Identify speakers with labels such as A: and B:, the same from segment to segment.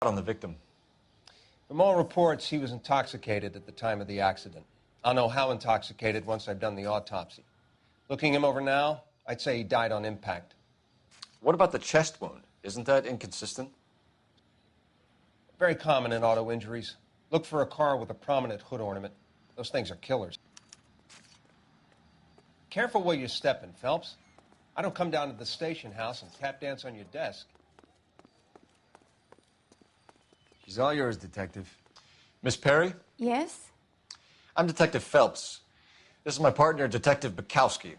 A: On the victim?
B: From all reports, he was intoxicated at the time of the accident. I'll know how intoxicated once I've done the autopsy. Looking him over now, I'd say he died on impact.
A: What about the chest wound? Isn't that inconsistent?
B: Very common in auto injuries. Look for a car with a prominent hood ornament. Those things are killers. Careful where you're stepping, Phelps. I don't come down to the station house and tap dance on your desk.
A: She's all yours, Detective. Miss Perry?
C: Yes?
A: I'm Detective Phelps. This is my partner, Detective Bukowski.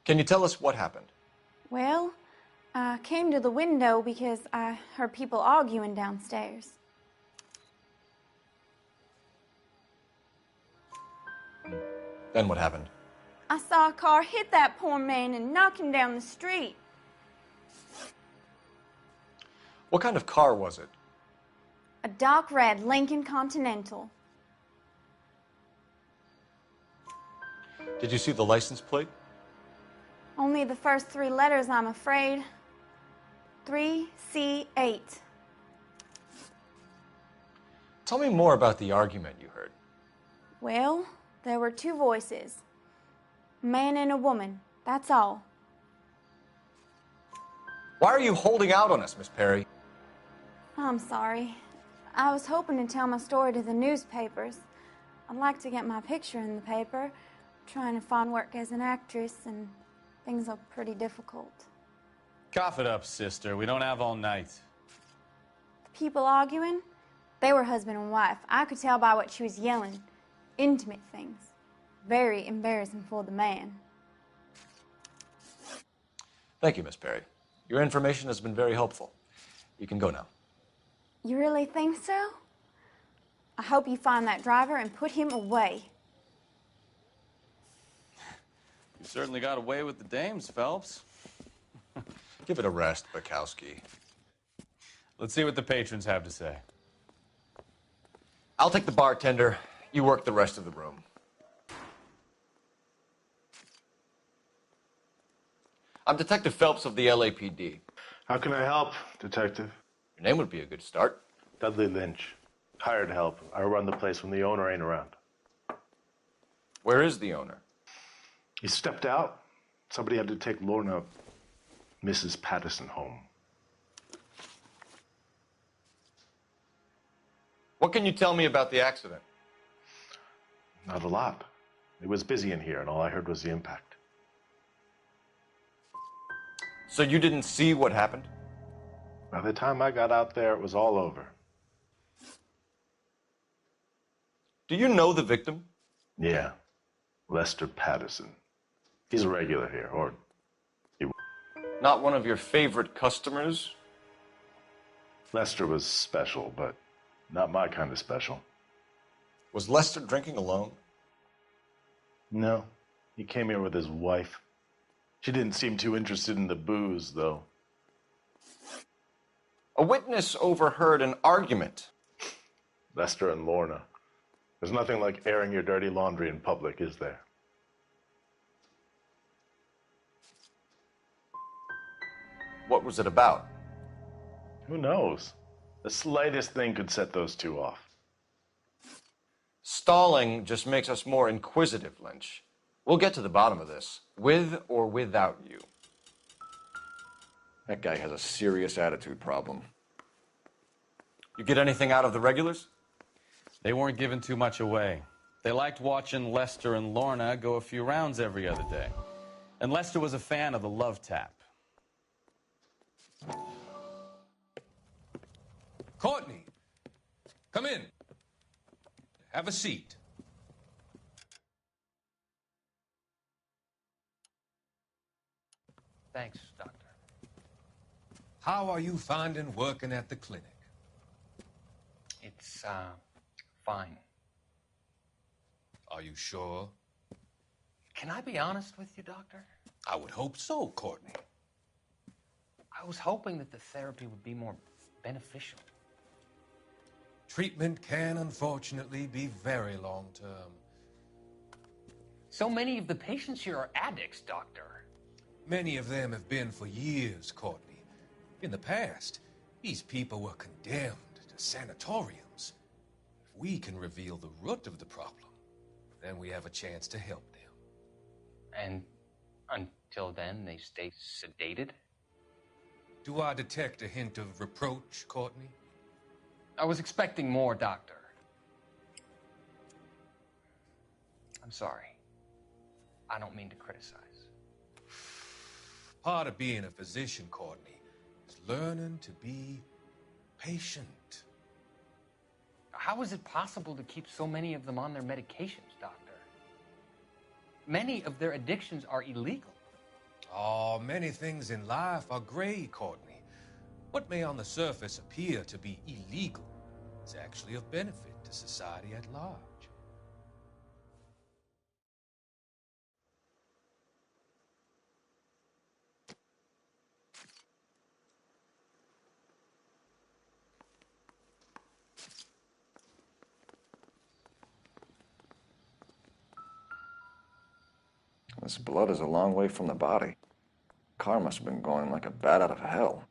A: Can you tell us what happened?
C: Well, I came to the window because I heard people arguing downstairs.
A: Then what happened?
C: I saw a car hit that poor man and knock him down the street.
A: What kind of car was it?
C: A dark red Lincoln Continental.
A: Did you see the license plate?
C: Only the first 3 letters, I'm afraid. 3C8.
A: Tell me more about the argument you heard.
C: Well, there were 2 voices. A man and a woman, that's all.
A: Why are you holding out on us, Miss Perry?
C: I'm sorry. I was hoping to tell my story to the newspapers. I'd like to get my picture in the paper. Trying to find work as an actress, and things are pretty difficult.
D: Cough it up, sister. We don't have all night.
C: The people arguing, they were husband and wife. I could tell by what she was yelling. Intimate things. Very embarrassing for the man.
A: Thank you, Miss Perry. Your information has been very helpful. You can go now.
C: You really think so? I hope you find that driver and put him away.
D: You certainly got away with the dames, Phelps.
A: Give it a rest, Bukowski.
D: Let's see what the patrons have to say.
A: I'll take the bartender. You work the rest of the room. I'm Detective Phelps of the LAPD.
E: How can I help, Detective?
A: Your name would be a good start.
E: Dudley Lynch. Hired help. I run the place when the owner ain't around.
A: Where is the owner?
E: He stepped out. Somebody had to take Lorna, Mrs. Patterson, home.
A: What can you tell me about the accident?
E: Not a lot. It was busy in here, and all I heard was the impact.
A: So you didn't see what happened?
E: By the time I got out there, it was all over.
A: Do you know the victim?
E: Yeah. Lester Patterson. He's a regular here, or he...
A: Not one of your favorite customers?
E: Lester was special, but not my kind of special.
A: Was Lester drinking alone?
E: No. He came here with his wife. She didn't seem too interested in the booze, though.
A: A witness overheard an argument.
E: Lester and Lorna. There's nothing like airing your dirty laundry in public, is there?
A: What was it about?
E: Who knows? The slightest thing could set those 2 off.
A: Stalling just makes us more inquisitive, Lynch. We'll get to the bottom of this, with or without you. That guy has a serious attitude problem. You get anything out of the regulars?
D: They weren't giving too much away. They liked watching Lester and Lorna go a few rounds every other day. And Lester was a fan of the love tap.
F: Courtney, come in. Have a seat.
B: Thanks, Doctor.
F: How are you finding working at the clinic?
B: It's, fine.
F: Are you sure?
B: Can I be honest with you, Doctor?
F: I would hope so, Courtney.
B: I was hoping that the therapy would be more beneficial.
F: Treatment can, unfortunately, be very long-term.
B: So many of the patients here are addicts, Doctor.
F: Many of them have been for years, Courtney. In the past, these people were condemned to sanatoriums. If we can reveal the root of the problem, then we have a chance to help them.
G: And until then, they stay sedated?
F: Do I detect a hint of reproach, Courtney?
G: I was expecting more, Doctor. I'm sorry. I don't mean to criticize.
F: Part of being a physician, Courtney, is learning to be patient.
G: How is it possible to keep so many of them on their medications, Doctor? Many of their addictions are illegal.
F: Oh, many things in life are gray, Courtney. What may on the surface appear to be illegal is actually of benefit to society at large.
A: This blood is a long way from the body. Car must have been going like a bat out of hell.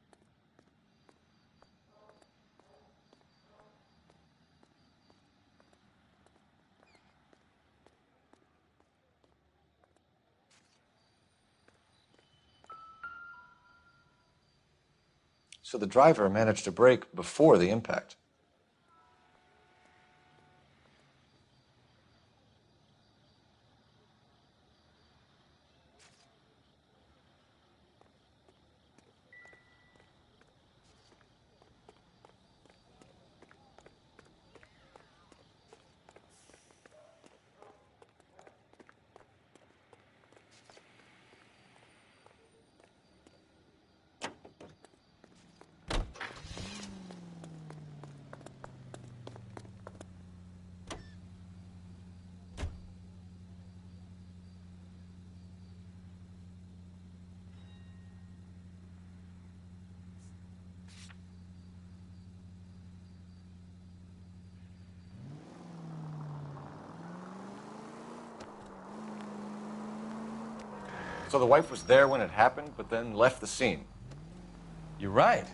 A: So the driver managed to brake before the impact. So the wife was there when it happened, but then left the scene.
D: You're right.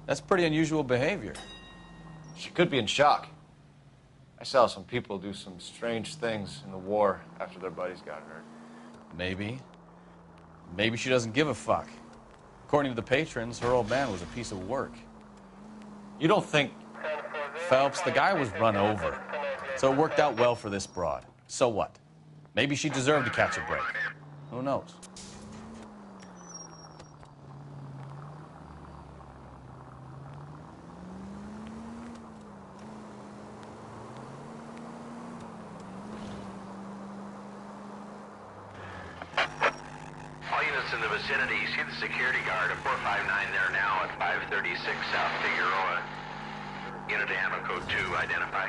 D: That's pretty unusual behavior.
A: She could be in shock. I saw some people do some strange things in the war after their buddies got hurt.
D: Maybe. Maybe she doesn't give a fuck. According to the patrons, her old man was a piece of work.
A: You don't think...
D: Phelps, the guy was run over. So it worked out well for this broad. So what? Maybe she deserved to catch a break. Who knows?
H: All units in the vicinity, see the security guard at 459 there now at 536 South Figueroa. Unit to Ammo Code 2, identify.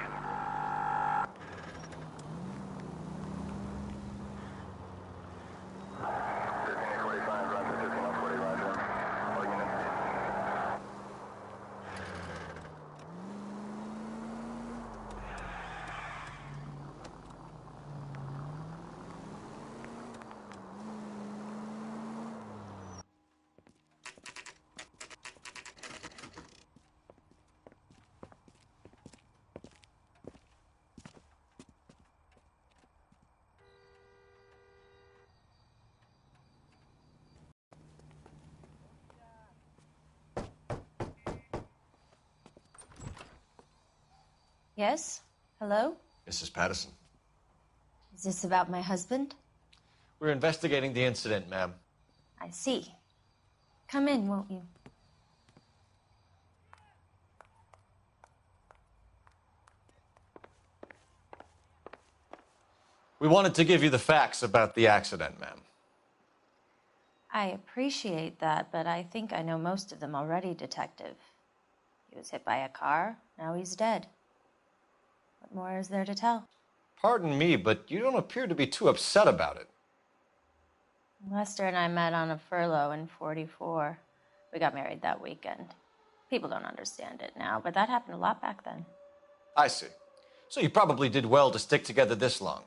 I: Yes? Hello?
A: Mrs. Patterson.
I: Is this about my husband?
A: We're investigating the incident, ma'am.
I: I see. Come in, won't you?
A: We wanted to give you the facts about the accident, ma'am.
I: I appreciate that, but I think I know most of them already, Detective. He was hit by a car, now he's dead. What more is there to tell?
A: Pardon me, but you don't appear to be too upset about it.
I: Lester and I met on a furlough in '44. We got married that weekend. People don't understand it now, but that happened a lot back then.
A: I see. So you probably did well to stick together this long.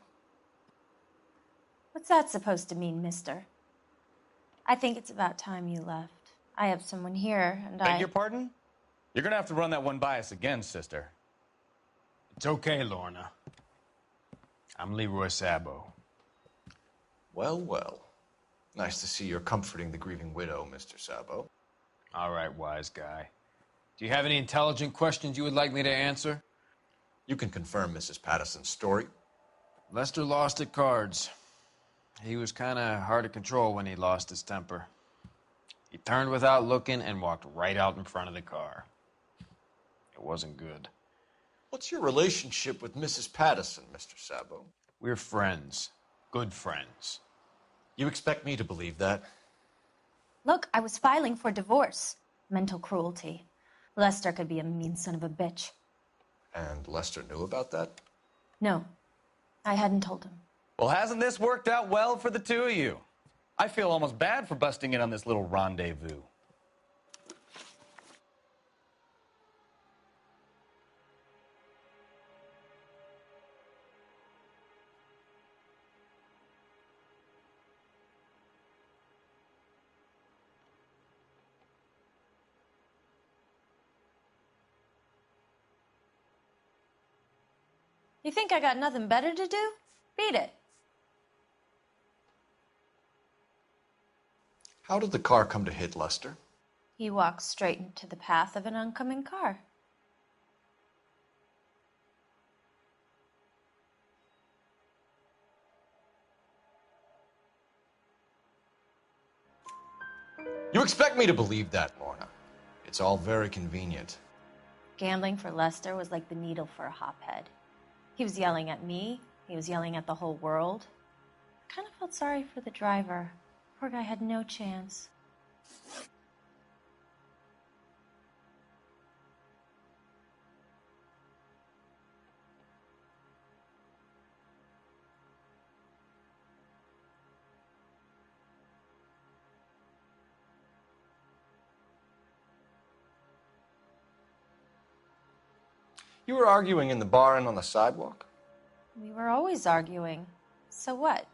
I: What's that supposed to mean, mister? I think it's about time you left. I have someone here, and
D: Beg your pardon? You're gonna have to run that one by us again, sister.
J: It's okay, Lorna. I'm Leroy Sabo.
A: Well, well. Nice to see you're comforting the grieving widow, Mr. Sabo.
J: All right, wise guy. Do you have any intelligent questions you would like me to answer?
A: You can confirm Mrs. Patterson's story.
J: Lester lost at cards. He was kind of hard to control when he lost his temper. He turned without looking and walked right out in front of the car. It wasn't good.
A: What's your relationship with Mrs. Patterson, Mr. Sabo?
J: We're friends. Good friends.
A: You expect me to believe that?
I: Look, I was filing for divorce. Mental cruelty. Lester could be a mean son of a bitch.
A: And Lester knew about that?
I: No, I hadn't told him.
D: Well, hasn't this worked out well for the two of you? I feel almost bad for busting in on this little rendezvous.
I: You think I got nothing better to do? Beat it.
A: How did the car come to hit Lester?
I: He walked straight into the path of an oncoming car.
A: You expect me to believe that, Lorna? It's all very convenient.
I: Gambling for Lester was like the needle for a hophead. He was yelling at me. He was yelling at the whole world. I kind of felt sorry for the driver. Poor guy had no chance.
A: You were arguing in the bar and on the sidewalk?
I: We were always arguing. So what?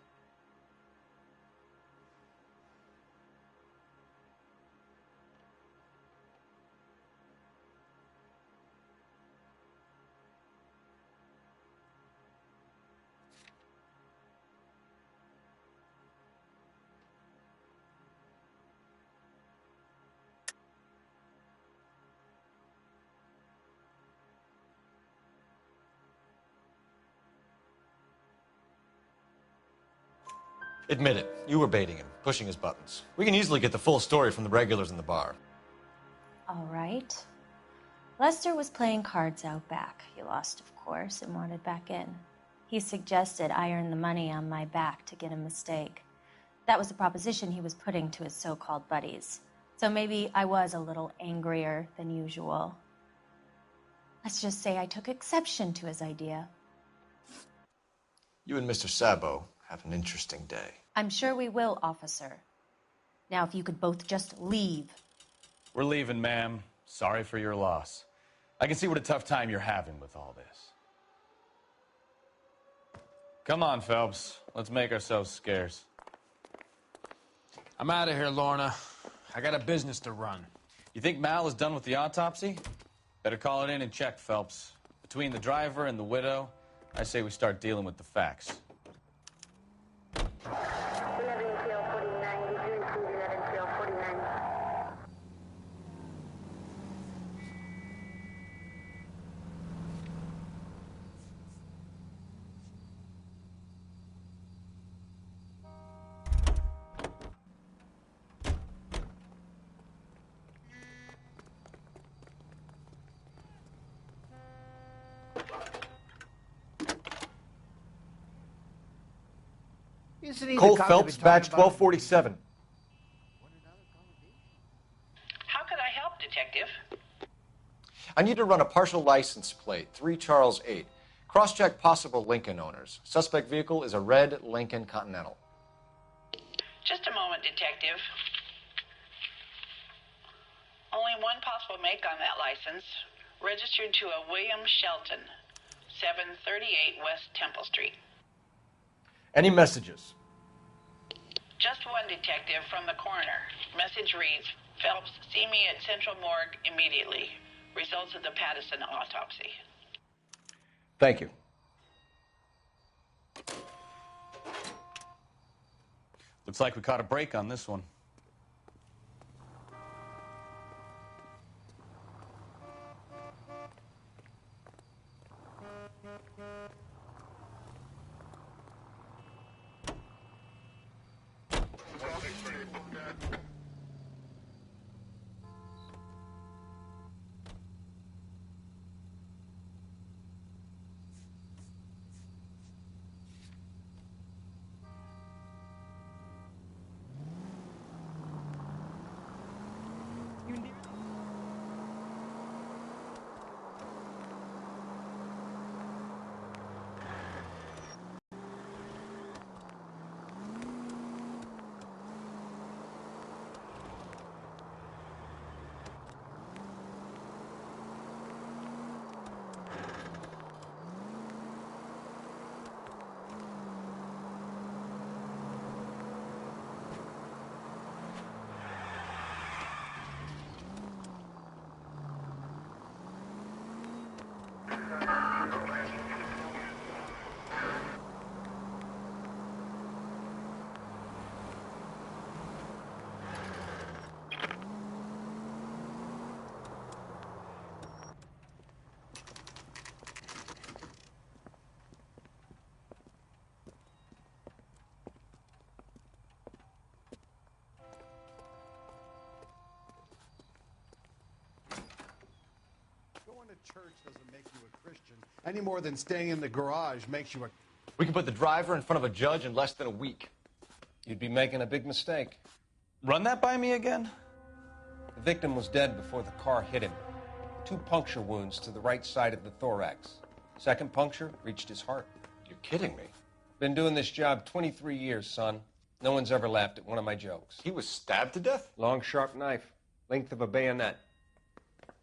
A: Admit it, you were baiting him, pushing his buttons. We can easily get the full story from the regulars in the bar.
I: All right. Lester was playing cards out back. He lost, of course, and wanted back in. He suggested I earn the money on my back to get a mistake. That was the proposition he was putting to his so-called buddies. So maybe I was a little angrier than usual. Let's just say I took exception to his idea.
A: You and Mr. Sabo have an interesting day.
I: I'm sure we will, officer. Now, if you could both just leave.
D: We're leaving, ma'am. Sorry for your loss. I can see what a tough time you're having with all this. Come on, Phelps. Let's make ourselves scarce.
J: I'm out of here, Lorna. I got a business to run.
D: You think Mal is done with the autopsy? Better call it in and check, Phelps. Between the driver and the widow, I say we start dealing with the facts.
A: Cole Phelps, badge 1247.
H: How can I help, Detective?
A: I need to run a partial license plate, 3 Charles 8. Cross-check possible Lincoln owners. Suspect vehicle is a red Lincoln Continental.
H: Just a moment, Detective. Only one possible make on that license. Registered to a William Shelton, 738 West Temple Street.
A: Any messages?
H: Just one, Detective, from the coroner. Message reads,
K: Phelps, see me at Central Morgue immediately. Results of the Pattison autopsy.
A: Thank you.
D: Looks like we caught a break on this one.
L: Going to church doesn't make you a Christian any more than staying in the garage makes you a...
A: We can put the driver in front of a judge in less than a week.
B: You'd be making a big mistake.
D: Run that by me again?
B: The victim was dead before the car hit him. 2 puncture wounds to the right side of the thorax. Second puncture reached his heart.
A: You're kidding me.
B: Been doing this job 23 years, son. No one's ever laughed at one of my jokes.
A: He was stabbed to death?
B: Long, sharp knife. Length of a bayonet.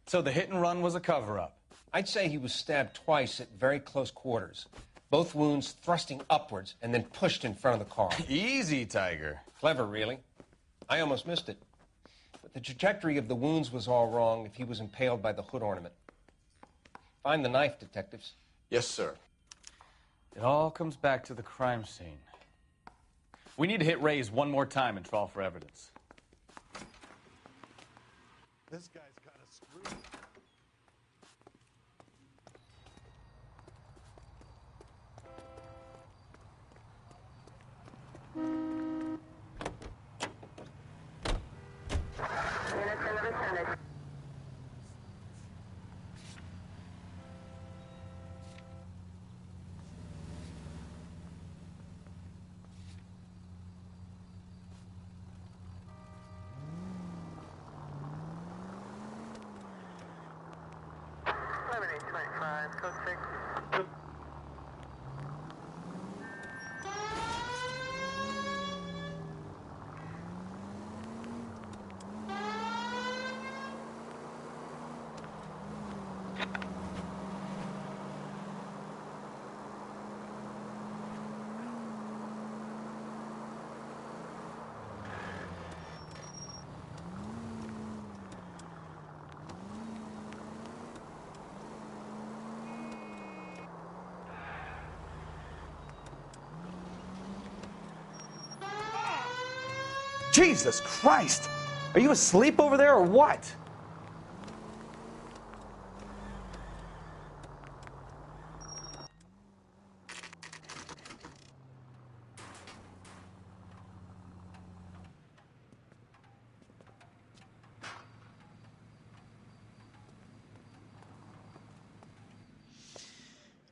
D: So the hit and run was a cover-up?
B: I'd say he was stabbed twice at very close quarters. Both wounds thrusting upwards and then pushed in front of the car.
D: Easy, Tiger.
B: Clever, really. I almost missed it. But the trajectory of the wounds was all wrong if he was impaled by the hood ornament. Find the knife, detectives.
A: Yes, sir.
D: It all comes back to the crime scene. We need to hit Ray's one more time and trawl for evidence.
L: This guy's got a screw.
M: Jesus Christ! Are you asleep over there or what?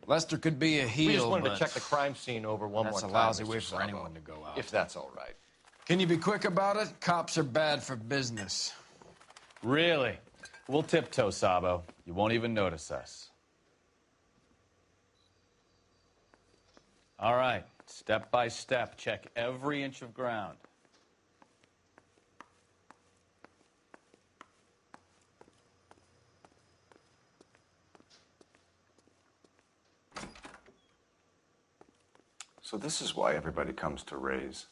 J: Lester could be a heel,
A: We just wanted
J: but
A: to check the crime scene over one more
J: that's
A: time.
J: a lousy
A: Mr.
J: way for
A: Sabo.
J: anyone to go out.
A: If that's all right.
J: Can you be quick about it? Cops are bad for business.
D: Really? We'll tiptoe, Sabo. You won't even notice us. All right, step by step, check every inch of ground.
N: So this is why everybody comes to Ray's.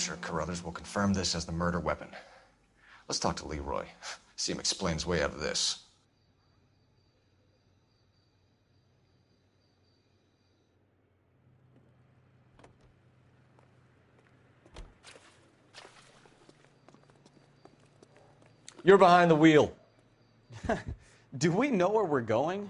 A: sure Carruthers will confirm this as the murder weapon. Let's talk to Leroy. See him explain his way out of this. You're behind the wheel.
D: Do we know where we're going?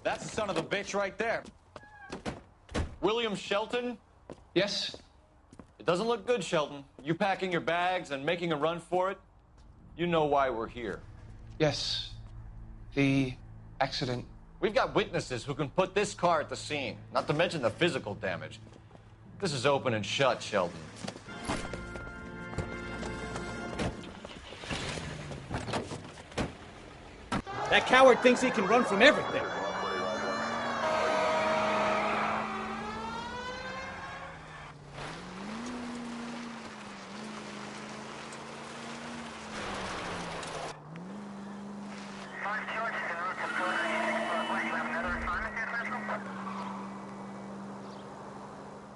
D: That's the son of a bitch right there.
A: William Shelton?
N: Yes?
A: It doesn't look good, Shelton. You packing your bags and making a run for it? You know why we're here.
N: Yes. The accident.
A: We've got witnesses who can put this car at the scene, not to mention the physical damage. This is open and shut, Shelton.
M: That coward thinks he can run from everything.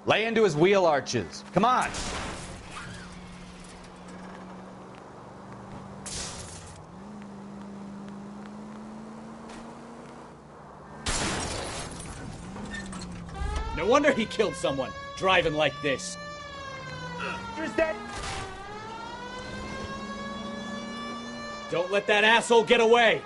D: Lay into his wheel arches. Come on.
M: No wonder he killed someone, driving like this. There's that. Don't let that asshole get away.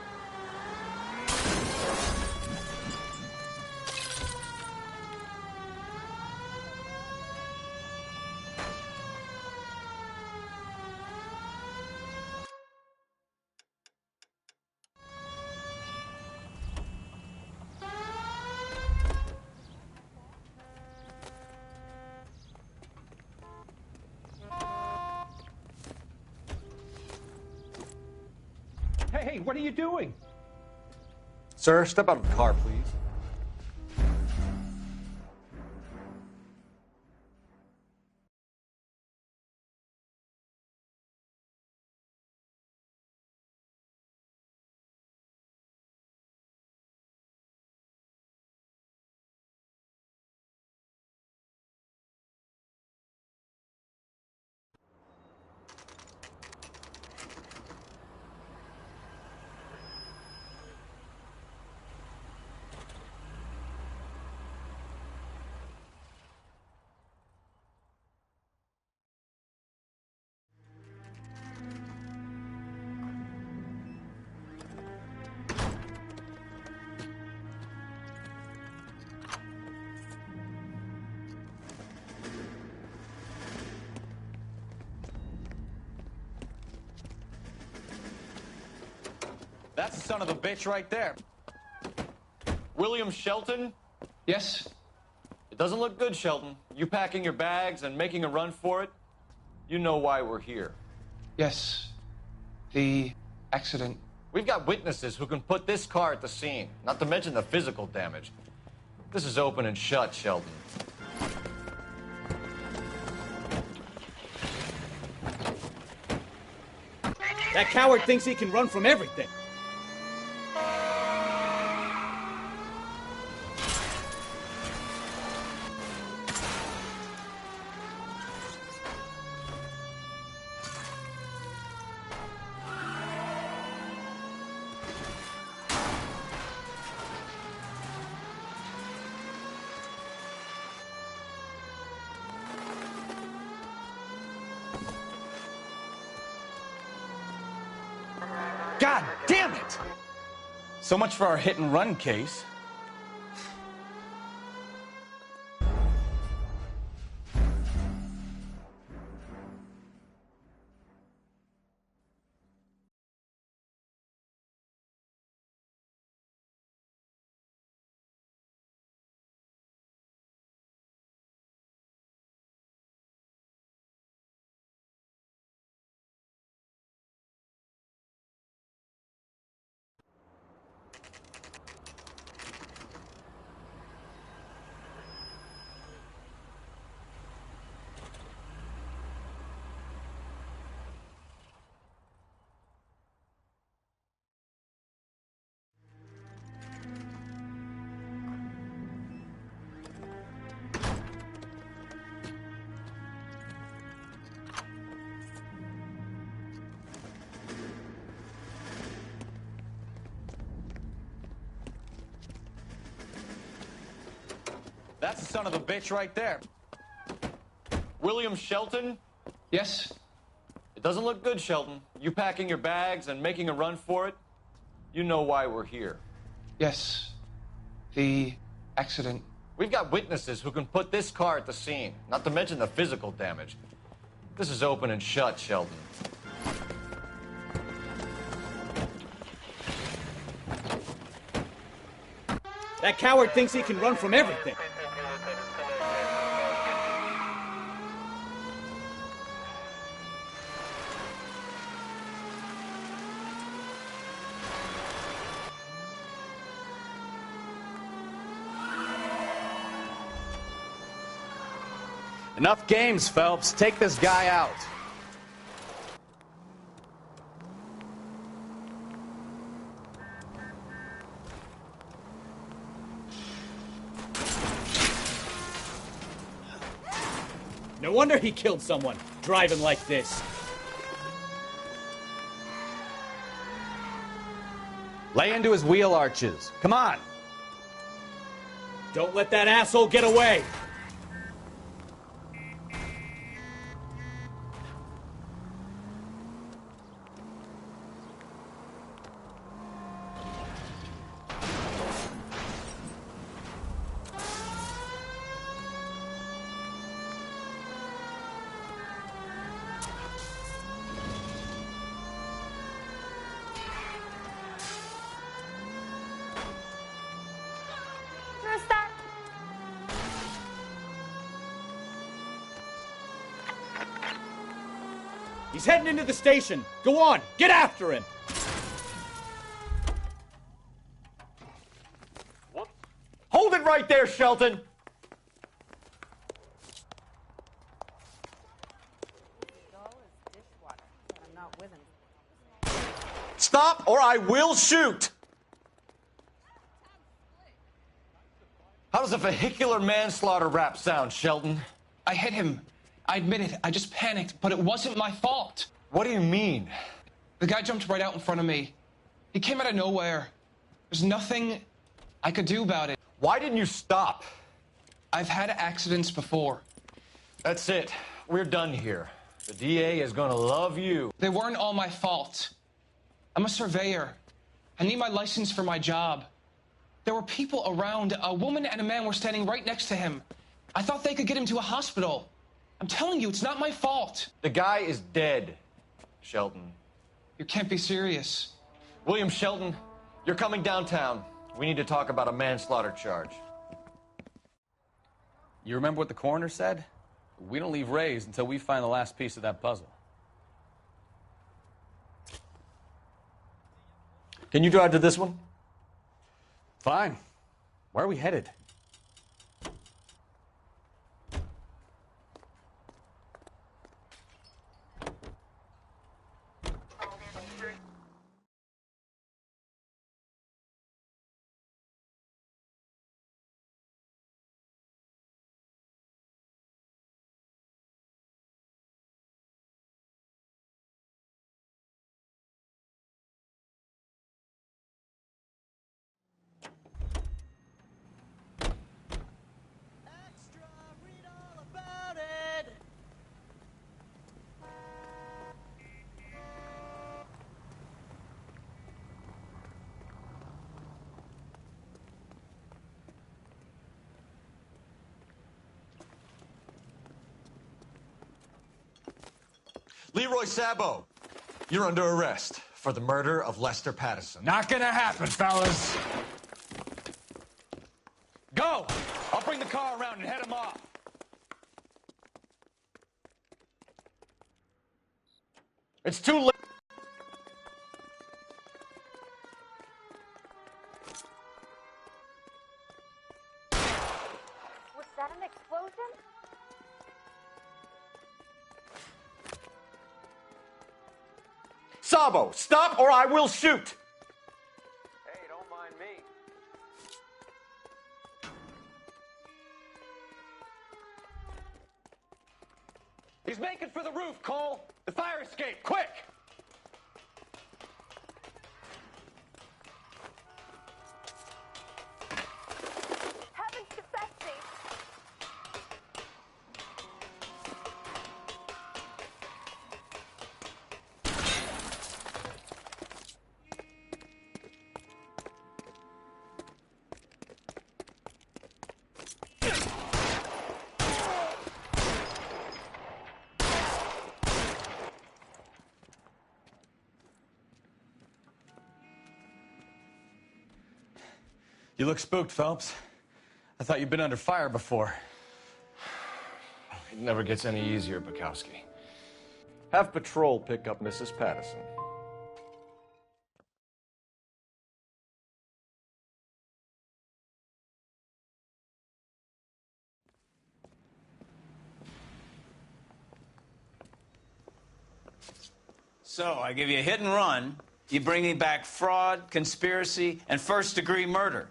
M: Hey, what are you doing?
A: Sir, step out of the car, please.
D: That's the son of a bitch right there.
A: William Shelton?
N: Yes?
A: It doesn't look good, Shelton. You packing your bags and making a run for it? You know why we're here.
N: Yes. The accident.
A: We've got witnesses who can put this car at the scene, not to mention the physical damage. This is open and shut, Shelton.
M: That coward thinks he can run from everything.
D: God damn it! So much for our hit and run case. That's the son of a bitch right there.
A: William Shelton?
N: Yes?
A: It doesn't look good, Shelton. You packing your bags and making a run for it? You know why we're here.
N: Yes. The accident.
A: We've got witnesses who can put this car at the scene, not to mention the physical damage. This is open and shut, Shelton.
M: That coward thinks he can run from everything.
D: Enough games, Phelps. Take this guy out.
M: No wonder he killed someone, driving like this.
D: Lay into his wheel arches. Come on.
M: Don't let that asshole get away. He's heading into the station. Go on, get after him.
A: What? Hold it right there, Shelton. Stop or I will shoot. How does a vehicular manslaughter rap sound, Shelton?
N: I hit him. I admit it. I just panicked, but it wasn't my fault.
A: What do you mean?
N: The guy jumped right out in front of me. He came out of nowhere. There's nothing I could do about it.
A: Why didn't you stop?
N: I've had accidents before.
A: That's it. We're done here. The DA is gonna love you.
N: They weren't all my fault. I'm a surveyor. I need my license for my job. There were people around. A woman and a man were standing right next to him. I thought they could get him to a hospital. I'm telling you, it's not my fault.
A: The guy is dead, Shelton.
N: You can't be serious.
A: William Shelton, you're coming downtown. We need to talk about a manslaughter charge.
D: You remember what the coroner said? We don't leave Ray's until we find the last piece of that puzzle.
A: Can you drive to this one?
D: Fine. Where are we headed?
A: Leroy Sabo, you're under arrest for the murder of Lester Patterson.
O: Not gonna happen, fellas.
D: Go! I'll bring the car around and head him off.
A: It's too late.
P: Was that an explosion?
A: Sabo, stop or I will shoot!
B: Hey, don't mind me.
D: He's making for the roof, Cole. The fire escape, quick!
P: Heavens defend me!
D: You look spooked, Phelps. I thought you'd been under fire before.
A: It never gets any easier, Bukowski. Have patrol pick up Mrs. Patterson.
Q: So, I give you a hit and run. You bring me back fraud, conspiracy, and first-degree murder.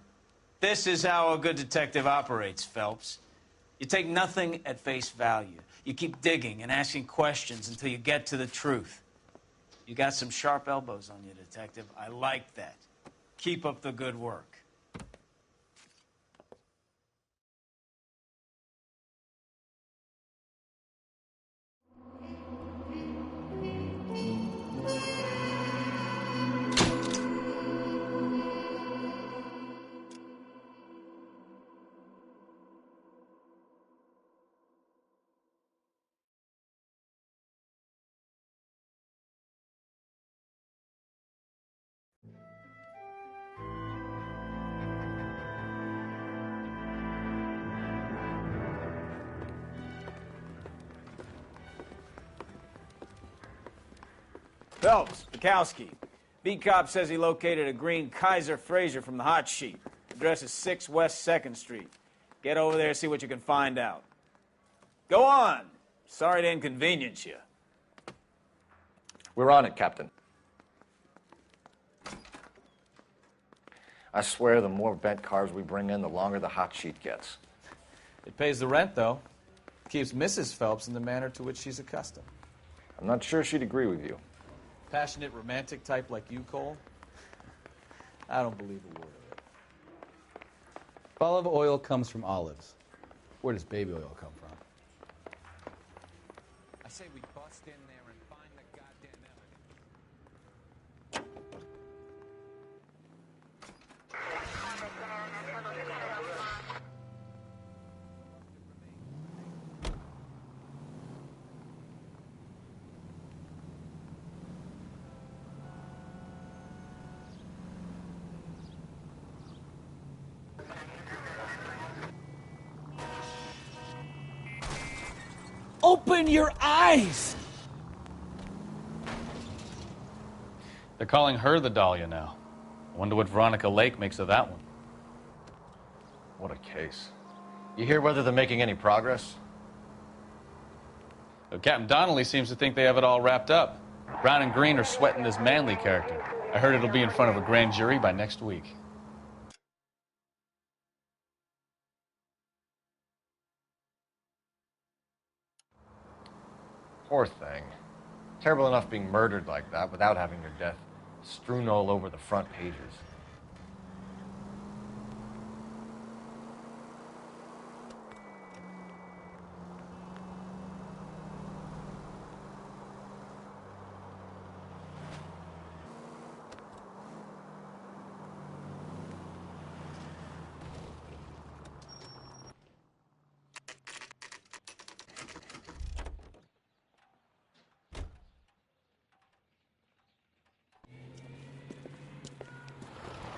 Q: This is how a good detective operates, Phelps. You take nothing at face value. You keep digging and asking questions until you get to the truth. You got some sharp elbows on you, detective. I like that. Keep up the good work. Phelps, Bukowski. Beat cop says he located a green Kaiser Fraser from the hot sheet. Address is 6 West 2nd Street. Get over there, see what you can find out. Go on. Sorry to inconvenience you.
A: We're on it, Captain. I swear the more bent cars we bring in, the longer the hot sheet gets.
D: It pays the rent, though. Keeps Mrs. Phelps in the manner to which she's accustomed.
A: I'm not sure she'd agree with you.
D: Passionate, romantic type like you, Cole? I don't believe a word of it.
R: Olive oil comes from olives. Where does baby oil come from?
F: I say we bust in there and find the goddamn
M: Open your eyes!
D: They're calling her the Dahlia now. I wonder what Veronica Lake makes of that one.
A: What a case. You hear whether they're making any progress?
D: Well, Captain Donnelly seems to think they have it all wrapped up. Brown and Green are sweating this Manley character. I heard it'll be in front of a grand jury by next week.
A: Poor thing. Terrible enough being murdered like that without having her death strewn all over the front pages.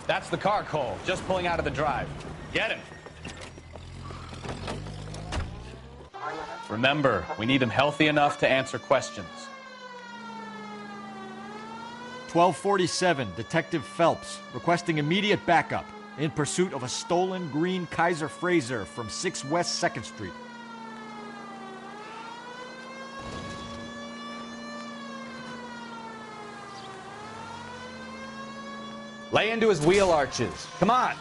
D: That's the car, Cole, just pulling out of the drive. Get him. Remember, we need him healthy enough to answer questions.
S: 1247, Detective Phelps, requesting immediate backup in pursuit of a stolen green Kaiser Frazer from 6 West 2nd Street.
D: Lay into his wheel arches. Come on.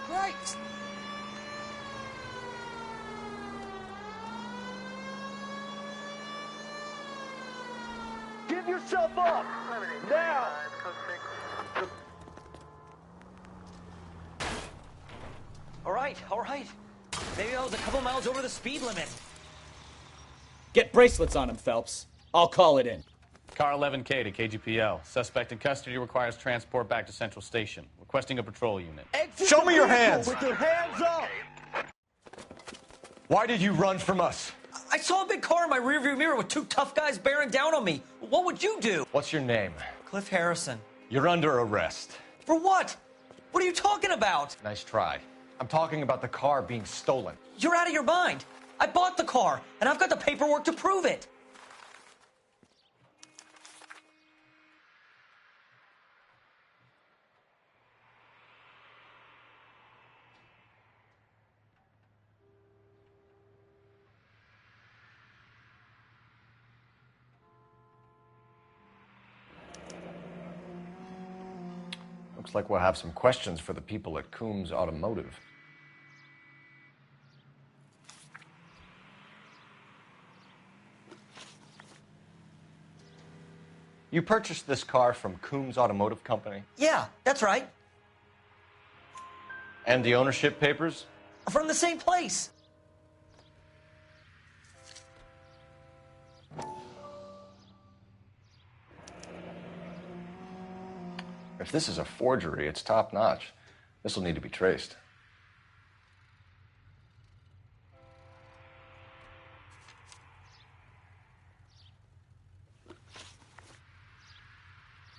T: Christ!
U: Give yourself up! Now!
T: All right. Maybe I was a couple miles over the speed limit.
M: Get bracelets on him, Phelps. I'll call it in.
D: Car 11K to KGPL. Suspect in custody requires transport back to Central Station. Requesting a patrol unit.
U: Show me your hands!
T: With your hands up!
U: Why did you run from us?
T: I saw a big car in my rearview mirror with 2 tough guys bearing down on me. What would you do?
A: What's your name?
T: Cliff Harrison.
A: You're under arrest.
T: For what? What are you talking about?
A: Nice try. I'm talking about the car being stolen.
T: You're out of your mind. I bought the car, and I've got the paperwork to prove it.
A: Looks like we'll have some questions for the people at Coombs Automotive. You purchased this car from Coombs Automotive Company?
T: Yeah, that's right.
A: And the ownership papers?
T: From the same place.
A: If this is a forgery, it's top-notch. This will need to be traced.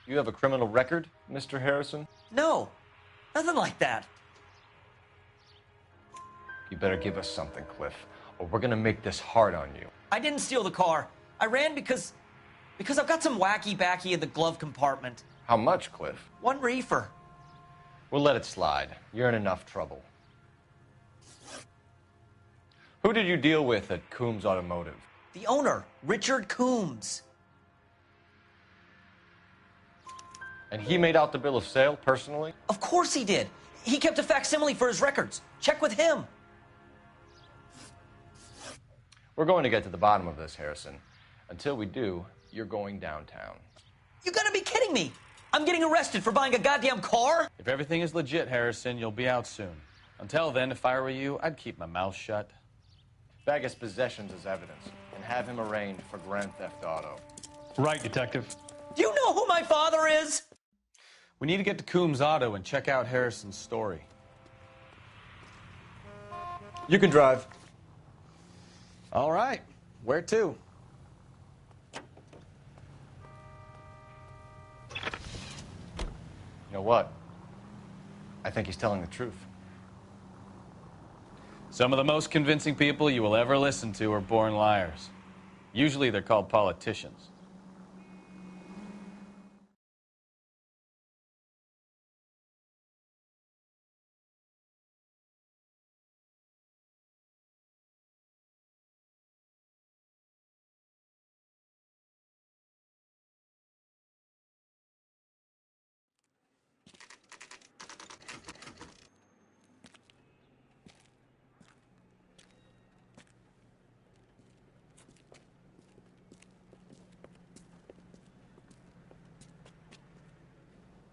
A: You have a criminal record, Mr. Harrison?
T: No, nothing like that.
A: You better give us something, Cliff, or we're gonna make this hard on you.
T: I didn't steal the car. I ran because I've got some wacky backy in the glove compartment.
A: How much, Cliff?
T: 1 reefer.
A: We'll let it slide. You're in enough trouble. Who did you deal with at Coombs Automotive?
T: The owner, Richard Coombs.
A: And he made out the bill of sale personally?
T: Of course he did. He kept a facsimile for his records. Check with him.
A: We're going to get to the bottom of this, Harrison. Until we do, you're going downtown.
T: You gotta be kidding me. I'm getting arrested for buying a goddamn car?
D: If everything is legit, Harrison, you'll be out soon. Until then, if I were you, I'd keep my mouth shut.
A: Bag his possessions as evidence and have him arraigned for grand theft auto.
D: Right, Detective.
T: Do you know who my father is?
D: We need to get to Coombs Auto and check out Harrison's story.
A: You can drive.
D: All right. Where to?
A: You know what? I think he's telling the truth.
D: Some of the most convincing people you will ever listen to are born liars. Usually they're called politicians.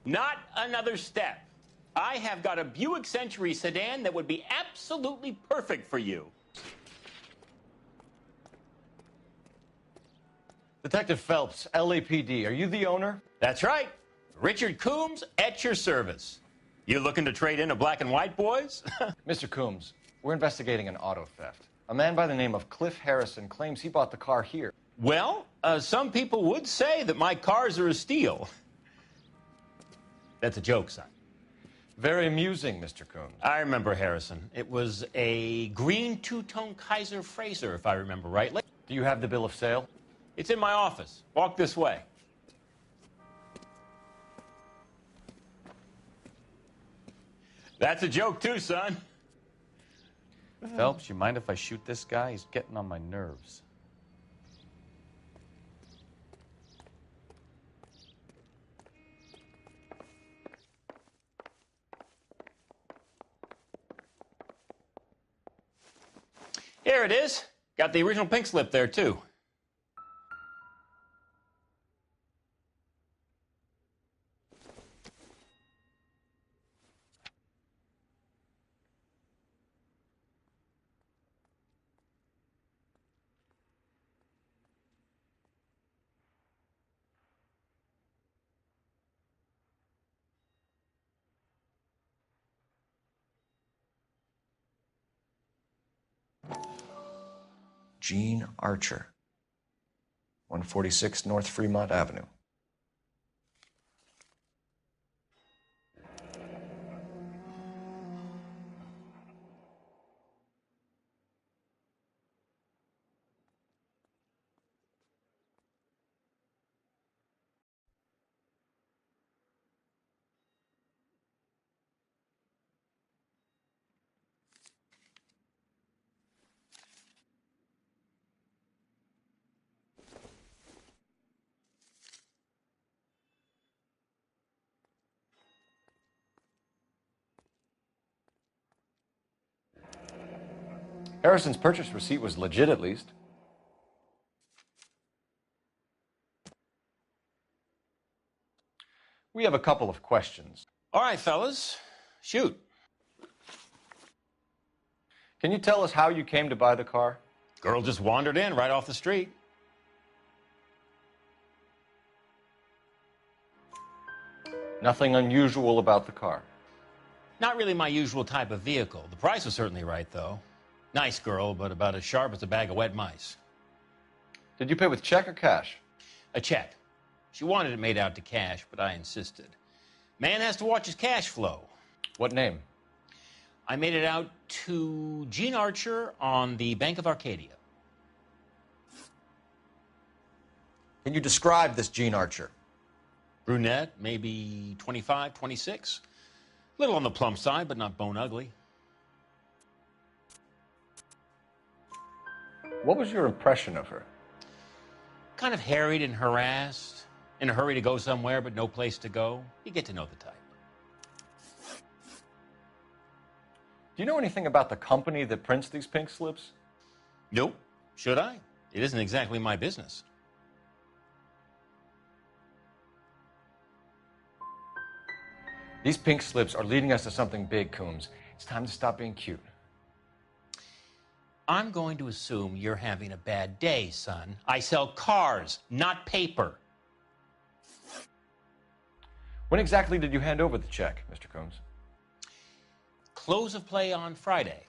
V: Not another step.
C: I have got a Buick Century sedan that would be absolutely perfect for you.
A: Detective Phelps, LAPD, are you the owner?
C: That's right. Richard Coombs at your service. You looking to trade in a black and white, boys?
A: Mr. Coombs, we're investigating an auto theft. A man by the name of Cliff Harrison claims he bought the car here.
C: Well, some people would say that my cars are a steal. That's a joke, son.
A: Very amusing, Mr. Coombs.
C: I remember Harrison. It was a green two-tone Kaiser Frazer, if I remember rightly.
A: Do you have the bill of sale?
C: It's in my office. Walk this way. That's a joke, too, son.
D: Phelps, you mind if I shoot this guy? He's getting on my nerves.
C: Here it is. Got the original pink slip there, too.
A: Gene Archer, 146 North Fremont Avenue. Harrison's purchase receipt was legit, at least. We have a couple of questions.
C: All right, fellas. Shoot.
A: Can you tell us how you came to buy the car?
C: Girl just wandered in right off the street.
A: Nothing unusual about the car.
C: Not really my usual type of vehicle. The price was certainly right, though. Nice girl, but about as sharp as a bag of wet mice.
A: Did you pay with check or cash?
C: A check. She wanted it made out to cash, but I insisted. Man has to watch his cash flow.
A: What name?
C: I made it out to Gene Archer on the Bank of Arcadia.
A: Can you describe this Gene Archer?
C: Brunette, maybe 25, 26. A little on the plump side, but not bone ugly.
A: What was your impression of her?
C: Kind of harried and harassed, in a hurry to go somewhere, but no place to go. You get to know the type.
A: Do you know anything about the company that prints these pink slips?
C: Nope. Should I? It isn't exactly my business.
A: These pink slips are leading us to something big, Coombs. It's time to stop being cute.
C: I'm going to assume you're having a bad day, son. I sell cars, not paper.
A: When exactly did you hand over the check, Mr. Coombs?
C: Close of play on Friday.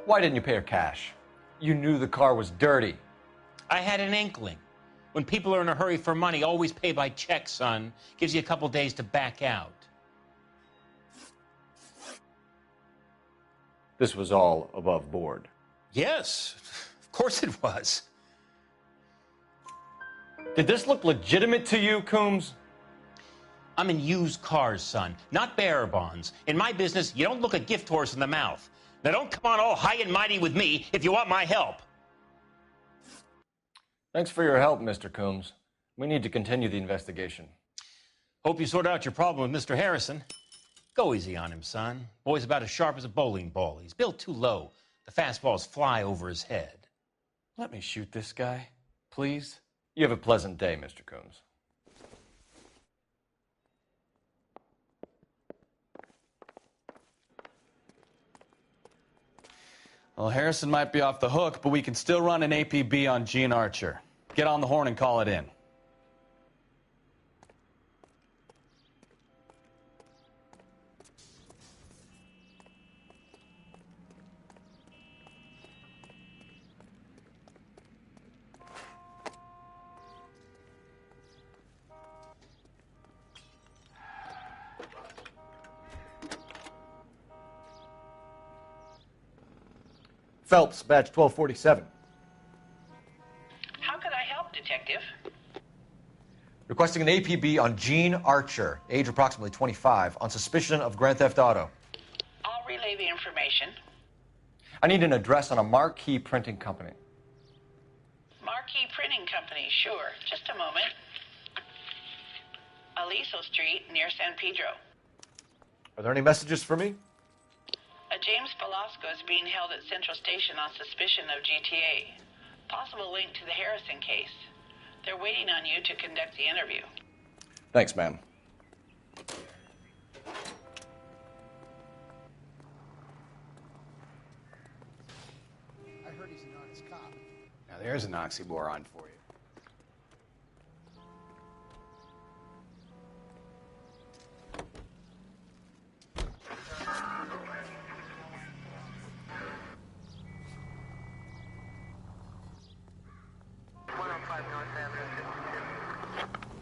A: Why didn't you pay her cash? You knew the car was dirty.
C: I had an inkling. When people are in a hurry for money, always pay by check, son. Gives you a couple days to back out.
A: This was all above board.
C: Yes, of course it was.
A: Did this look legitimate to you, Coombs?
C: I'm in used cars, son, not bearer bonds. In my business, you don't look a gift horse in the mouth. Now don't come on all high and mighty with me if you want my help.
A: Thanks for your help, Mr. Coombs. We need to continue the investigation.
C: Hope you sort out your problem with Mr. Harrison. Go easy on him, son. Boy's about as sharp as a bowling ball. He's built too low. The fastballs fly over his head.
A: Let me shoot this guy, please. You have a pleasant day, Mr. Coombs.
D: Well, Harrison might be off the hook, but we can still run an APB on Gene Archer. Get on the horn and call it in.
A: Phelps, badge 1247.
K: How could I help, Detective?
A: Requesting an APB on Gene Archer, age approximately 25, on suspicion of Grand Theft Auto.
K: I'll relay the information.
A: I need an address on a Marquee Printing Company.
K: Marquee Printing Company, sure. Just a moment. Aliso Street, near San Pedro.
A: Are there any messages for me?
K: A James Velasco is being held at Central Station on suspicion of GTA. Possible link to the Harrison case. They're waiting on you to conduct the interview.
A: Thanks, ma'am.
L: I heard he's an honest cop.
E: Now there's an oxymoron for you.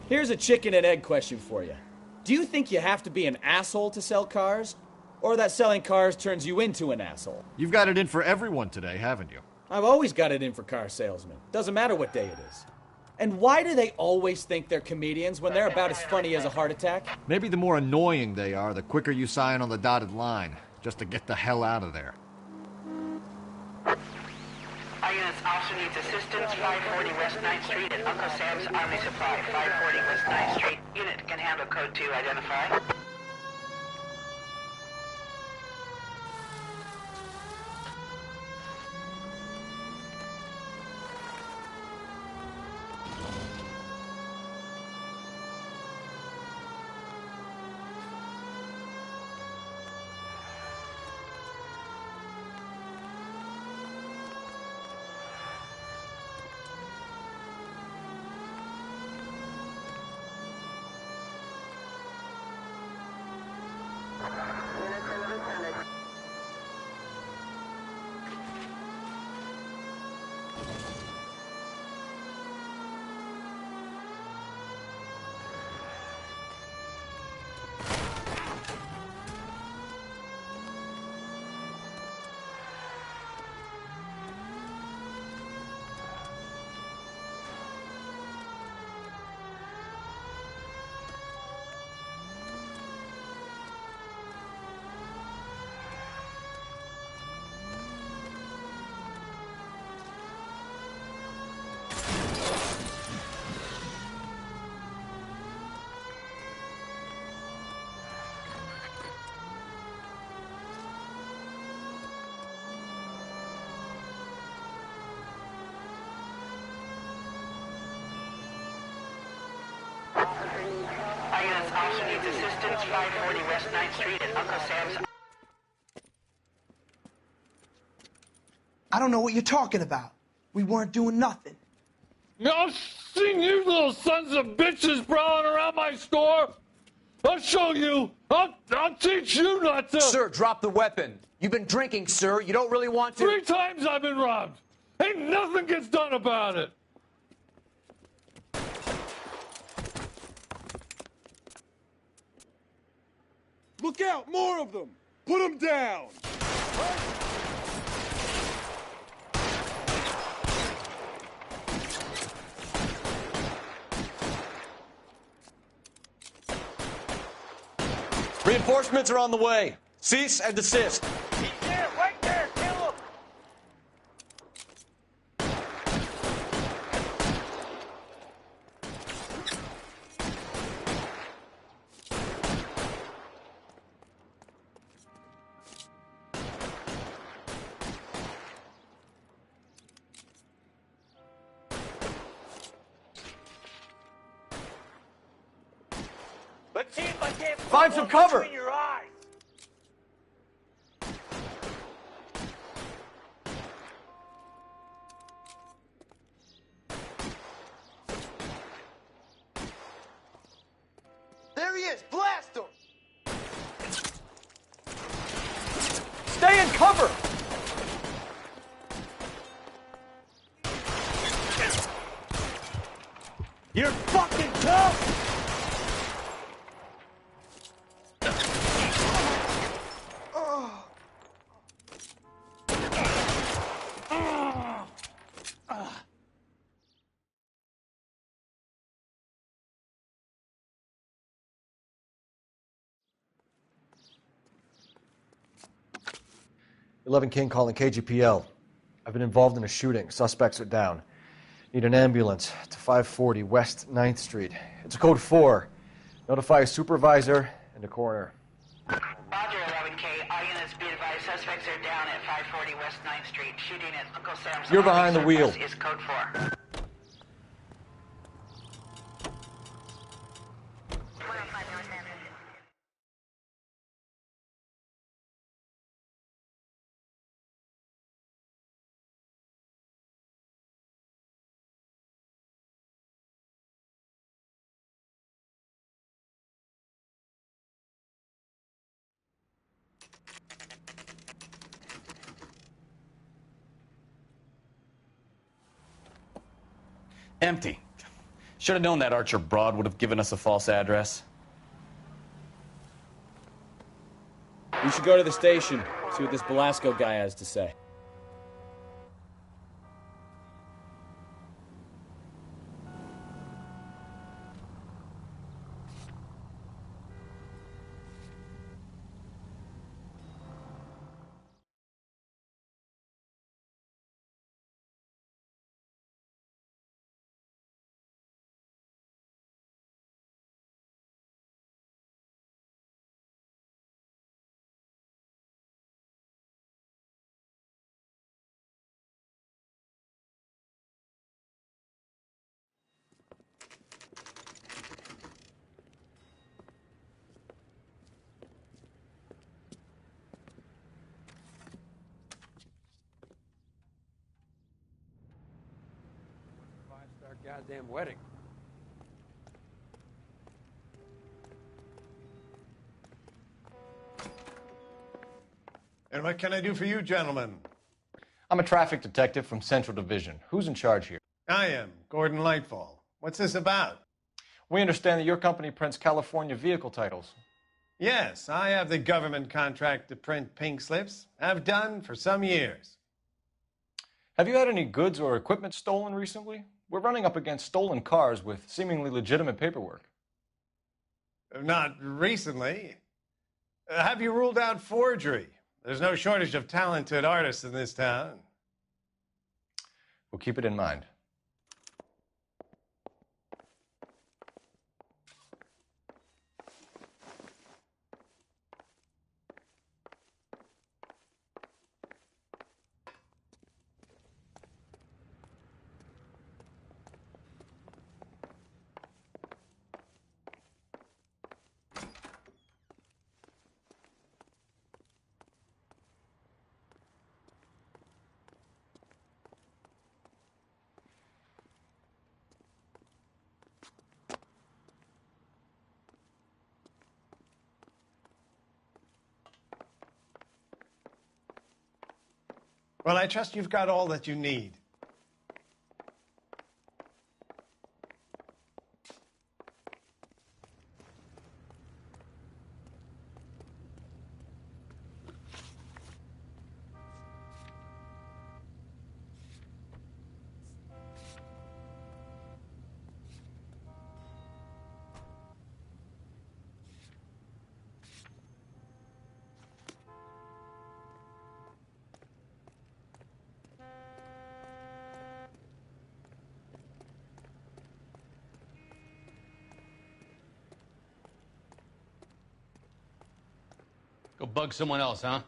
M: Here's a chicken and egg question for you. Do you think you have to be an asshole to sell cars? Or that selling cars turns you into an asshole?
S: You've got it in for everyone today, haven't you?
M: I've always got it in for car salesmen. Doesn't matter what day it is. And why do they always think they're comedians when they're about as funny as a heart attack?
S: Maybe the more annoying they are, the quicker you sign on the dotted line, just to get the hell out of there.
K: Our units also needs assistance. 540 West 9th Street at Uncle Sam's Army Supply. 540 West 9th Street. Unit can handle code 2. Identify. Our units also needs assistance. 540 West 9th Street at Uncle Sam's.
V: I don't know what you're talking about. We weren't doing nothing.
O: I've seen you little sons of bitches prowling around my store. I'll show you. I'll teach you not to.
W: Sir, drop the weapon. You've been drinking, sir. You don't really want to.
O: 3 times I've been robbed. Ain't nothing gets done about it.
X: Look out! More of them! Put them down!
U: Reinforcements are on the way. Cease and desist. He's there, right there. Kill him. Let's see if I can't
A: find some cover.
U: Between your eyes.
W: is! Blast him!
S: Stay in cover!
U: You're fucking tough!
W: Oh.
S: 11 King calling KGPL. I've been involved in a shooting. Suspects are down. Need an ambulance to 540 West 9th Street. It's a code 4. Notify a supervisor and a coroner.
K: Roger, 11K. All units be advised. Suspects are down at 540 West 9th Street. Shooting at Uncle Sam's.
S: You're behind the wheel.
K: Is code 4.
D: Empty. Should have known that Archer broad would have given us a false address.
M: We should go to the station, see what this Belasco guy has to say.
E: Five-star goddamn wedding.
L: And what can I do for you, gentlemen?
A: I'm a traffic detective from Central Division. Who's in charge here?
L: I am, Gordon Lightfall. What's this about?
A: We understand that your company prints California vehicle titles.
L: Yes, I have the government contract to print pink slips. I've done for some years.
A: Have you had any goods or equipment stolen recently? We're running up against stolen cars with seemingly legitimate paperwork.
L: Not recently. Have you ruled out forgery? There's no shortage of talented artists in this town.
A: We'll keep it in mind.
L: Well, I trust you've got all that you need.
E: Go bug someone else, huh?